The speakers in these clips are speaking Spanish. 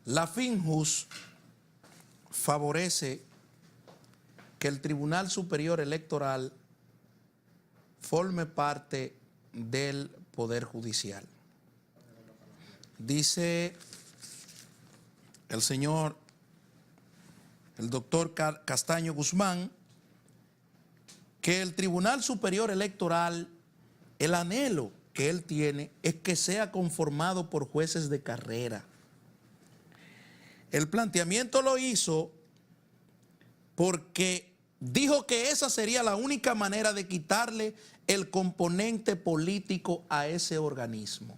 La FinJus favorece que el Tribunal Superior Electoral forme parte del Poder Judicial. Dice el doctor Castaño Guzmán, que el Tribunal Superior Electoral, el anhelo que él tiene es que sea conformado por jueces de carrera. El planteamiento lo hizo porque dijo que esa sería la única manera de quitarle el componente político a ese organismo.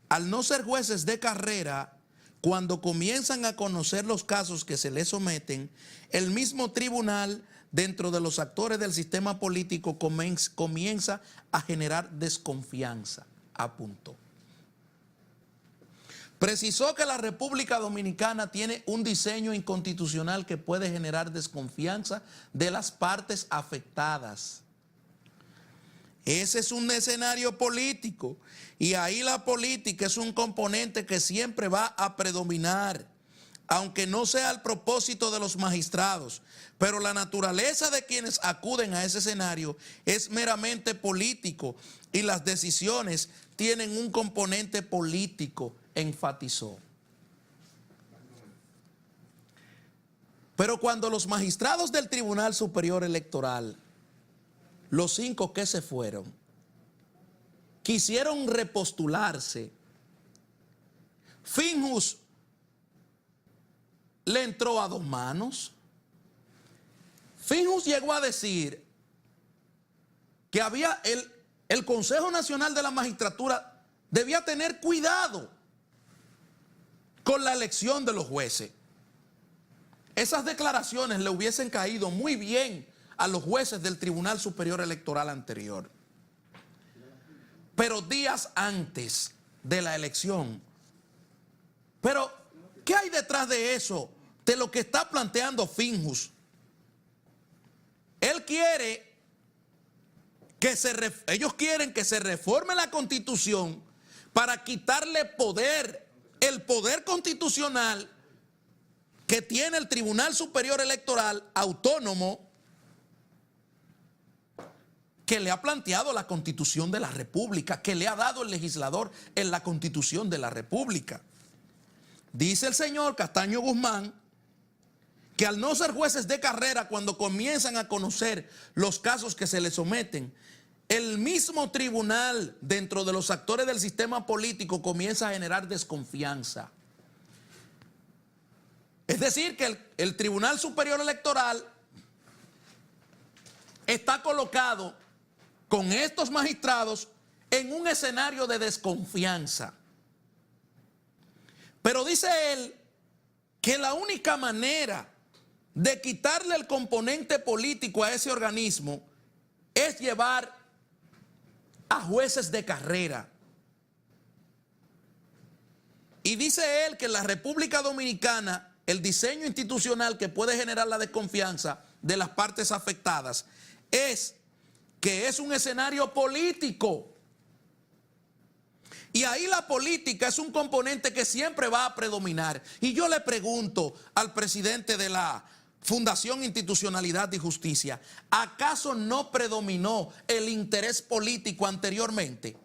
Al no ser jueces de carrera, cuando comienzan a conocer los casos que se les someten, el mismo tribunal, dentro de los actores del sistema político, comienza a generar desconfianza, apuntó. Precisó que la República Dominicana tiene un diseño inconstitucional que puede generar desconfianza de las partes afectadas. Ese es un escenario político y ahí la política es un componente que siempre va a predominar, aunque no sea el propósito de los magistrados, pero la naturaleza de quienes acuden a ese escenario es meramente político y las decisiones tienen un componente político, enfatizó. Pero cuando los magistrados del Tribunal Superior Electoral, los 5 que se fueron, quisieron repostularse, FinJus le entró a 2 manos. FinJus llegó a decir que había el Consejo Nacional de la Magistratura debía tener cuidado con la elección de los jueces. Esas declaraciones le hubiesen caído muy bien a los jueces del Tribunal Superior Electoral anterior. Pero días antes de la elección. Pero, ¿qué hay detrás de eso? De lo que está planteando FinJus. Él quiere que ellos quieren que se reforme la Constitución para quitarle poder, el poder constitucional que tiene el Tribunal Superior Electoral autónomo que le ha planteado la Constitución de la República, que le ha dado el legislador en la Constitución de la República. Dice el señor Castaño Guzmán que al no ser jueces de carrera, cuando comienzan a conocer los casos que se les someten, el mismo tribunal dentro de los actores del sistema político comienza a generar desconfianza. Es decir, que el Tribunal Superior Electoral está colocado con estos magistrados en un escenario de desconfianza. Pero dice él que la única manera de quitarle el componente político a ese organismo es llevar a jueces de carrera. Y dice él que en la República Dominicana el diseño institucional que puede generar la desconfianza de las partes afectadas es que es un escenario político. Y ahí la política es un componente que siempre va a predominar. Y yo le pregunto al presidente de la Fundación Institucionalidad y Justicia, ¿acaso no predominó el interés político anteriormente?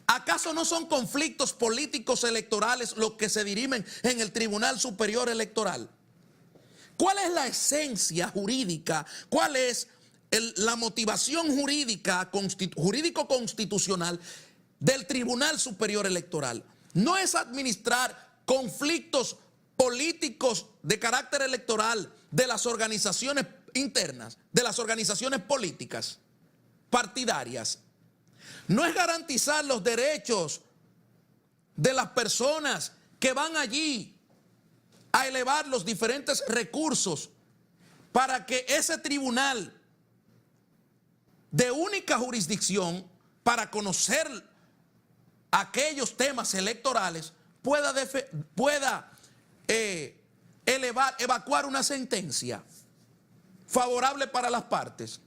¿Acaso no son conflictos políticos electorales los que se dirimen en el Tribunal Superior Electoral? ¿Cuál es la esencia jurídica? ¿Cuál es la motivación jurídico-constitucional del Tribunal Superior Electoral? No es administrar conflictos políticos de carácter electoral de las organizaciones internas, de las organizaciones políticas partidarias. No es garantizar los derechos de las personas que van allí a elevar los diferentes recursos para que ese tribunal de única jurisdicción para conocer aquellos temas electorales pueda evacuar una sentencia favorable para las partes.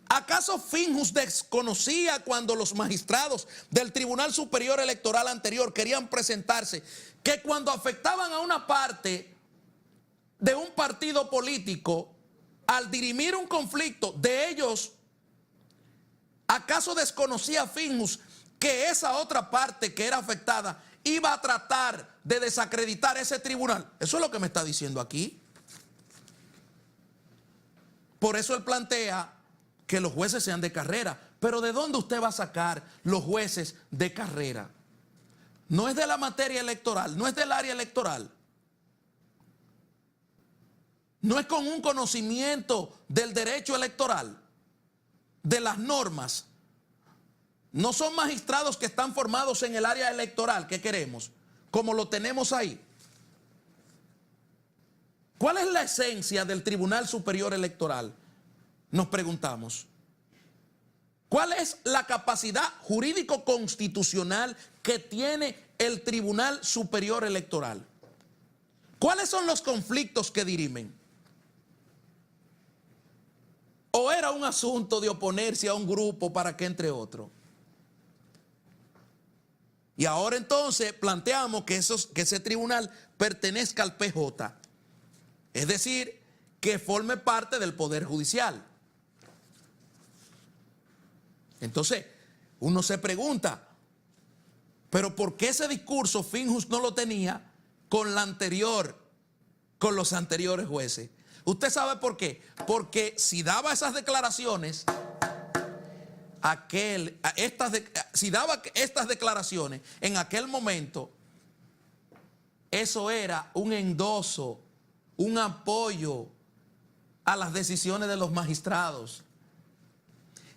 ¿Acaso Finjus desconocía cuando los magistrados del Tribunal Superior Electoral anterior querían presentarse que cuando afectaban a una parte de un partido político, al dirimir un conflicto de ellos, acaso desconocía Finjus que esa otra parte que era afectada iba a tratar de desacreditar ese tribunal? Eso es lo que me está diciendo aquí. Por eso él plantea que los jueces sean de carrera. Pero ¿de dónde usted va a sacar los jueces de carrera? No es de la materia electoral, no es del área electoral. No es con un conocimiento del derecho electoral, de las normas. No son magistrados que están formados en el área electoral que queremos, como lo tenemos ahí. ¿Cuál es la esencia del Tribunal Superior Electoral? Nos preguntamos. ¿Cuál es la capacidad jurídico-constitucional que tiene el Tribunal Superior Electoral? ¿Cuáles son los conflictos que dirimen? ¿O era un asunto de oponerse a un grupo para que entre otro? Y ahora entonces planteamos que ese tribunal pertenezca al PJ. Es decir, que forme parte del Poder Judicial. Entonces, uno se pregunta, ¿pero por qué ese discurso Finjus no lo tenía con los anteriores jueces? ¿Usted sabe por qué? Porque si daba esas declaraciones, si daba estas declaraciones en aquel momento, eso era un endoso, un apoyo a las decisiones de los magistrados.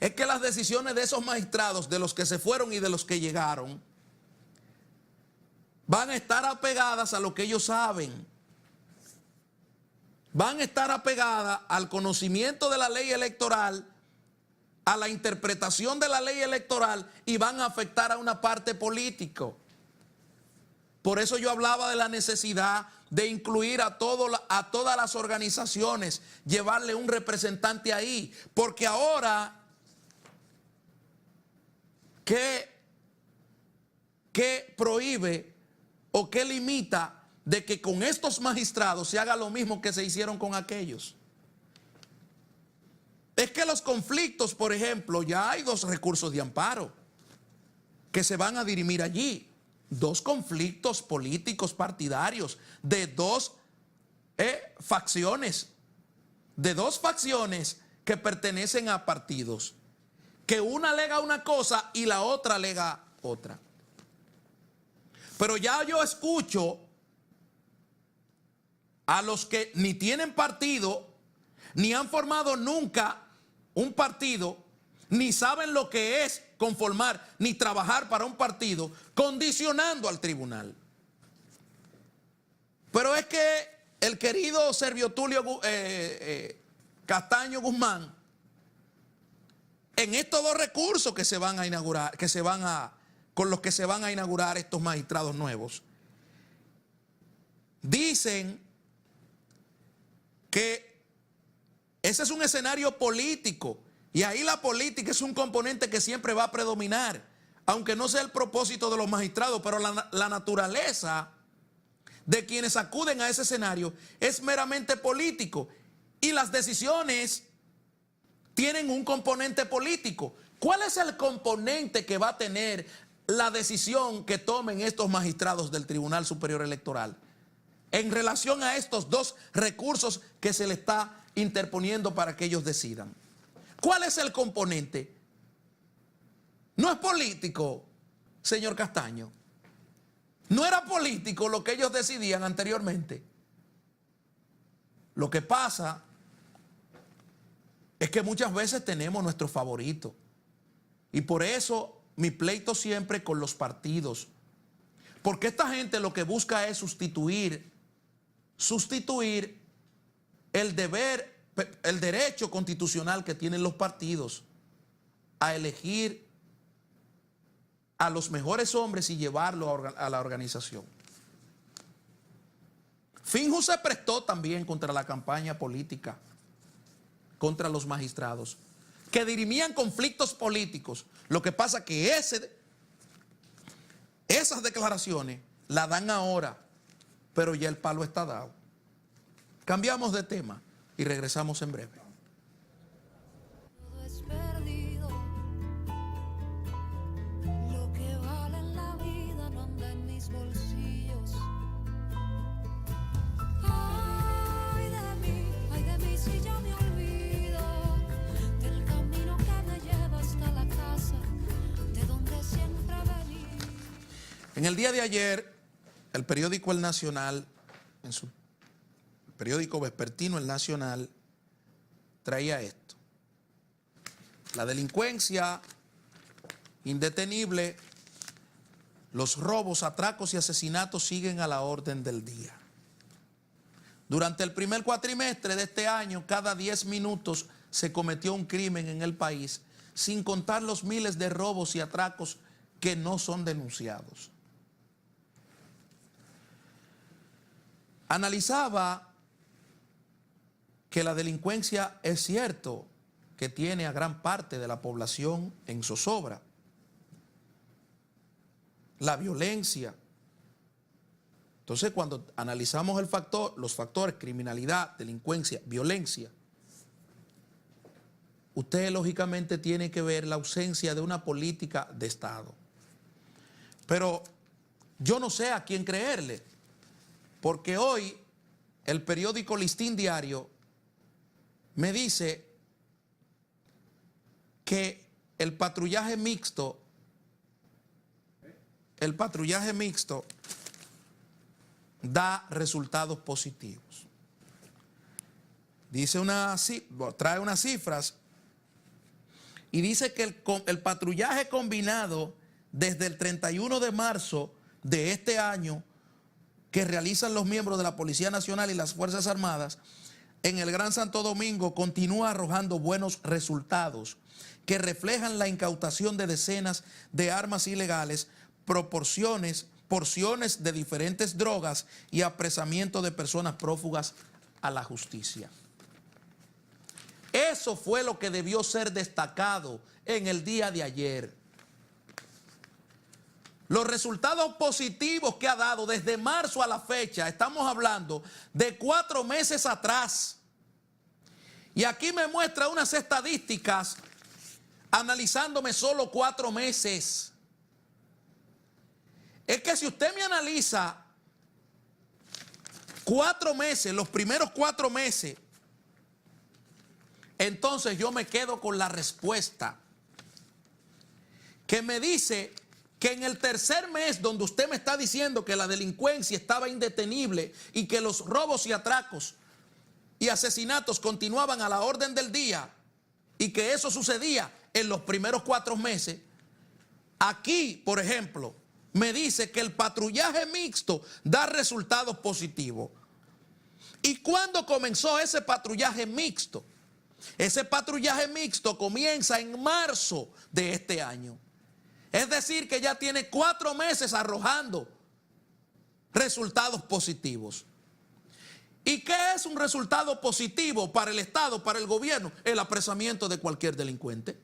Es que las decisiones de esos magistrados, de los que se fueron y de los que llegaron, van a estar apegadas a lo que ellos saben. Van a estar apegadas al conocimiento de la ley electoral, a la interpretación de la ley electoral, y van a afectar a una parte política. Por eso yo hablaba de la necesidad de incluir a todas las organizaciones, llevarle un representante ahí, porque ahora, ¿qué prohíbe o qué limita de que con estos magistrados se haga lo mismo que se hicieron con aquellos? Es que los conflictos, por ejemplo, ya hay 2 recursos de amparo que se van a dirimir allí. 2 conflictos políticos partidarios de 2 facciones. De 2 facciones que pertenecen a partidos. Que una alega una cosa y la otra alega otra. Pero ya yo escucho a los que ni tienen partido, ni han formado nunca un partido, ni saben lo que es conformar, ni trabajar para un partido, condicionando al tribunal. Pero es que el querido Servio Tulio Castaño Guzmán, en estos 2 recursos que se van a inaugurar, con los que se van a inaugurar estos magistrados nuevos, dicen que ese es un escenario político, y ahí la política es un componente que siempre va a predominar, aunque no sea el propósito de los magistrados, pero la naturaleza de quienes acuden a ese escenario es meramente político, y las decisiones tienen un componente político. ¿Cuál es el componente que va a tener la decisión que tomen estos magistrados del Tribunal Superior Electoral en relación a estos 2 recursos que se le está interponiendo para que ellos decidan? ¿Cuál es el componente? No es político, señor Castaño. No era político lo que ellos decidían anteriormente. Lo que pasa es que muchas veces tenemos nuestro favorito. Y por eso mi pleito siempre con los partidos. Porque esta gente lo que busca es sustituir el derecho constitucional que tienen los partidos a elegir a los mejores hombres y llevarlo a la organización. Finjus se prestó también contra la campaña política, contra los magistrados. que dirimían conflictos políticos. Lo que pasa es que esas declaraciones las dan ahora, pero ya el palo está dado. Cambiamos de tema y regresamos en breve. Todo es perdido. Lo que vale en la vida no anda en mis bolsillos. Ay de mí si ya me olvido del camino que me lleva hasta la casa de donde siempre vení. En el día de ayer, el periódico El Nacional, en su periódico vespertino El Nacional, traía esto: la delincuencia indetenible, los robos, atracos y asesinatos siguen a la orden del día. Durante el primer cuatrimestre de este año, cada 10 minutos se cometió un crimen en el país, sin contar los miles de robos y atracos que no son denunciados. Analizaba que la delincuencia es cierto que tiene a gran parte de la población en zozobra. La violencia. Entonces, cuando analizamos los factores criminalidad, delincuencia, violencia, usted lógicamente tiene que ver la ausencia de una política de Estado. Pero yo no sé a quién creerle, porque hoy el periódico Listín Diario me dice que el patrullaje mixto da resultados positivos. Trae unas cifras y dice que el patrullaje combinado desde el 31 de marzo de este año que realizan los miembros de la Policía Nacional y las Fuerzas Armadas en el Gran Santo Domingo continúa arrojando buenos resultados que reflejan la incautación de decenas de armas ilegales, porciones de diferentes drogas y apresamiento de personas prófugas a la justicia. Eso fue lo que debió ser destacado en el día de ayer. Los resultados positivos que ha dado desde marzo a la fecha, estamos hablando de 4 meses atrás. Y aquí me muestra unas estadísticas analizándome solo 4 meses. Es que si usted me analiza 4 meses, los primeros 4 meses, entonces yo me quedo con la respuesta que me dice que en el tercer mes, donde usted me está diciendo que la delincuencia estaba indetenible y que los robos y atracos y asesinatos continuaban a la orden del día y que eso sucedía en los primeros 4 meses, aquí, por ejemplo, me dice que el patrullaje mixto da resultados positivos. ¿Y cuándo comenzó ese patrullaje mixto? Ese patrullaje mixto comienza en marzo de este año. Es decir, que ya tiene 4 meses arrojando resultados positivos. ¿Y qué es un resultado positivo para el Estado, para el gobierno? El apresamiento de cualquier delincuente.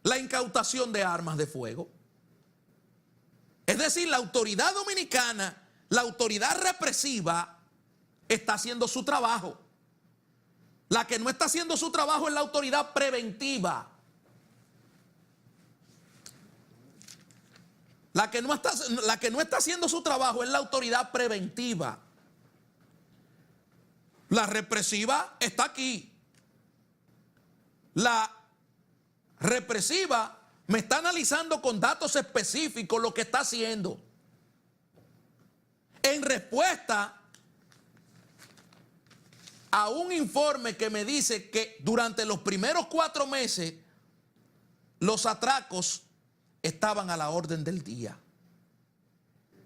La incautación de armas de fuego. Es decir, la autoridad dominicana, la autoridad represiva, está haciendo su trabajo. La que no está haciendo su trabajo es la autoridad preventiva. La que no está haciendo su trabajo es la autoridad preventiva. La represiva está aquí. La represiva me está analizando con datos específicos lo que está haciendo. En respuesta a un informe que me dice que durante los primeros 4 meses los atracos estaban a la orden del día.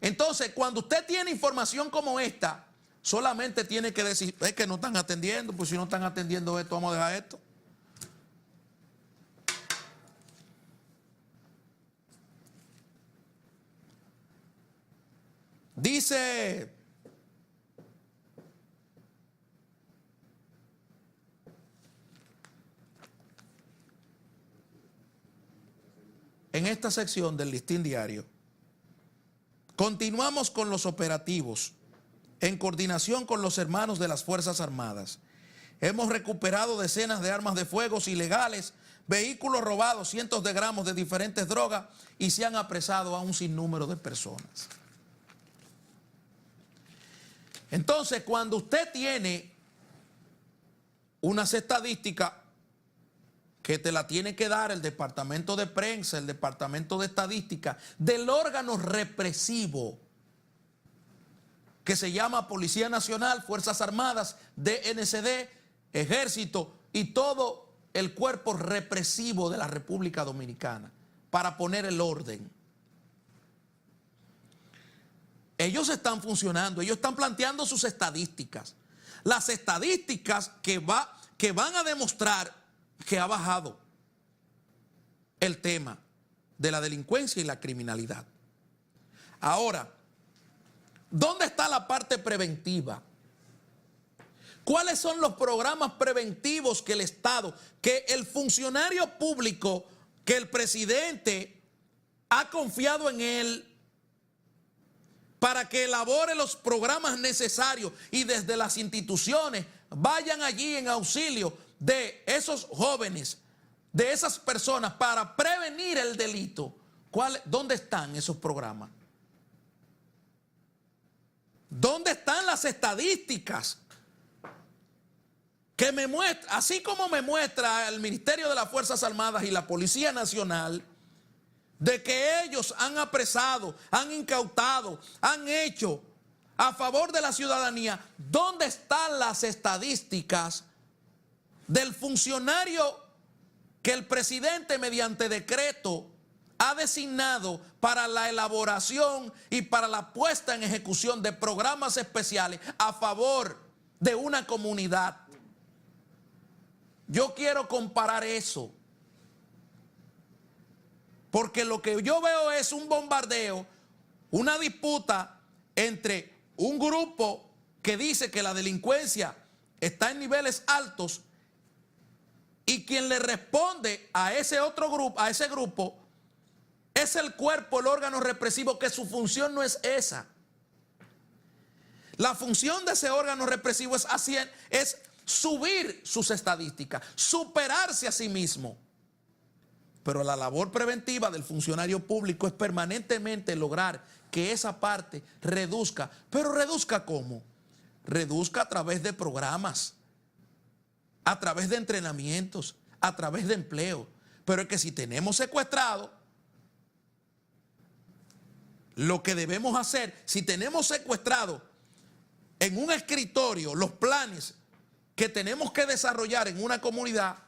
Entonces, cuando usted tiene información como esta, solamente tiene que decir, es que no están atendiendo, pues si no están atendiendo esto, vamos a dejar esto. Dice en esta sección del Listín Diario, continuamos con los operativos en coordinación con los hermanos de las Fuerzas Armadas. Hemos recuperado decenas de armas de fuego ilegales, vehículos robados, cientos de gramos de diferentes drogas y se han apresado a un sinnúmero de personas. Entonces, cuando usted tiene unas estadísticas que te la tiene que dar el Departamento de Prensa, el Departamento de Estadística, del órgano represivo que se llama Policía Nacional, Fuerzas Armadas, DNCD, Ejército y todo el cuerpo represivo de la República Dominicana para poner el orden. Ellos están funcionando, ellos están planteando sus estadísticas. Las estadísticas que van a demostrar que ha bajado el tema de la delincuencia y la criminalidad. Ahora, ¿dónde está la parte preventiva? ¿Cuáles son los programas preventivos que el Estado, que el funcionario público, que el presidente ha confiado en él para que elabore los programas necesarios y desde las instituciones vayan allí en auxilio de esos jóvenes, de esas personas para prevenir el delito? ¿Dónde están esos programas? ¿Dónde están las estadísticas que me muestra, así como me muestra el Ministerio de las Fuerzas Armadas y la Policía Nacional, de que ellos han apresado, han incautado, han hecho a favor de la ciudadanía? ¿Dónde están las estadísticas del funcionario que el presidente mediante decreto ha designado para la elaboración y para la puesta en ejecución de programas especiales a favor de una comunidad? Yo quiero comparar eso, porque lo que yo veo es un bombardeo, una disputa entre un grupo que dice que la delincuencia está en niveles altos y quien le responde a ese otro grupo, a ese grupo, es el cuerpo, el órgano represivo, que su función no es esa. La función de ese órgano represivo es subir sus estadísticas, superarse a sí mismo. Pero la labor preventiva del funcionario público es permanentemente lograr que esa parte reduzca. ¿Pero reduzca cómo? Reduzca a través de programas, a través de entrenamientos, a través de empleo. Pero es que si tenemos secuestrado, lo que debemos hacer, si tenemos secuestrado en un escritorio los planes que tenemos que desarrollar en una comunidad,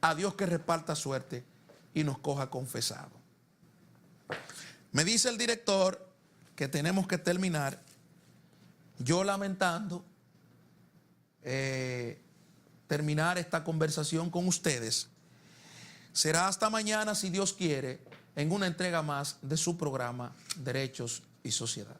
a Dios que reparta suerte y nos coja confesado. Me dice el director que tenemos que terminar. Yo lamentando terminar esta conversación con ustedes. Será hasta mañana, si Dios quiere, en una entrega más de su programa Derechos y Sociedad.